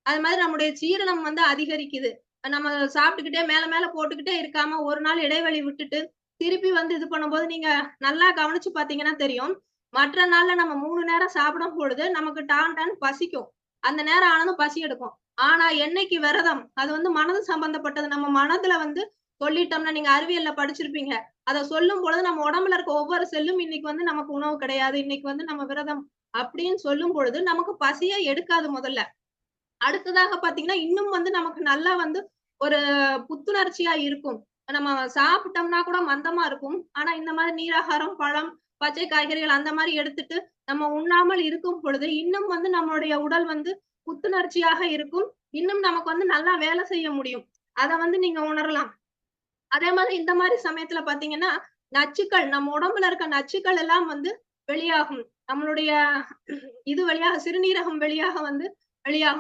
அது மாதிரி நம்முடைய ஜீரணம் வந்து அதிகரிக்குது. நம்ம சாப்பிட்டுக்கிட்டே மேல மேல போட்டுக்கிட்டே இருக்காம, ஒரு நாள் இடைவெளி விட்டுட்டு, திருப்பி வந்து இது பண்ணும்போது நீங்க நல்லா கவனிச்சு பார்த்தீங்கன்னா தெரியும். மற்ற நாள்ல நம்ம 3 நேரம் சாப்பிடும் பொழுது, நமக்கு டான் டான்னு பசிக்கும். அந்த நேரம் ஆனதும் பசி எடுக்கும். ஆனா என்னைக்கு விரதம், அது வந்து மனது சம்பந்தப்பட்டது. நம்ம மனதுல வந்து சொல்லிட்டோம்னா, நீங்க அறிவியல்ல படிச்சிருப்பீங்க. அத சொல்லும்பொழுது நம்ம உடம்புல இருக்க ஒவ்வொரு செல்லும் இன்னைக்கு வந்து நமக்கு உணவு கிடையாது. இன்னைக்கு வந்து நம்ம விரதம் அப்படின்னு சொல்லும் பொழுது, நமக்கு பசியே எடுக்காது முதல்ல. அடுத்ததாக பார்த்தீங்கன்னா, இன்னும் வந்து நமக்கு நல்லா வந்து ஒரு புத்துணர்ச்சியா இருக்கும். நம்ம சாப்பிட்டோம்னா கூட மந்தமா இருக்கும். ஆனா இந்த மாரி நீராகாரம், பழம், பச்சை காய்கறிகள் அந்த மாரி எடுத்துட்டு நம்ம உண்ணாமல் இருக்கும் பொழுது, இன்னும் வந்து நம்மளுடைய உடல் வந்து புத்துணர்ச்சியாக இருக்கும். இன்னும் நமக்கு வந்து நல்லா வேலை செய்ய முடியும். அத வந்து நீங்க உணரலாம். அதே மாதிரி இந்த மாரி சமயத்துல பார்த்தீங்கன்னா, நச்சுக்கள் நம்ம உடம்புல இருக்க நச்சுக்கள் எல்லாம் வந்து வெளியாகும். நம்மளுடைய இது வழியாக சிறுநீரகம் வழியாக வந்து வெளியாகும்.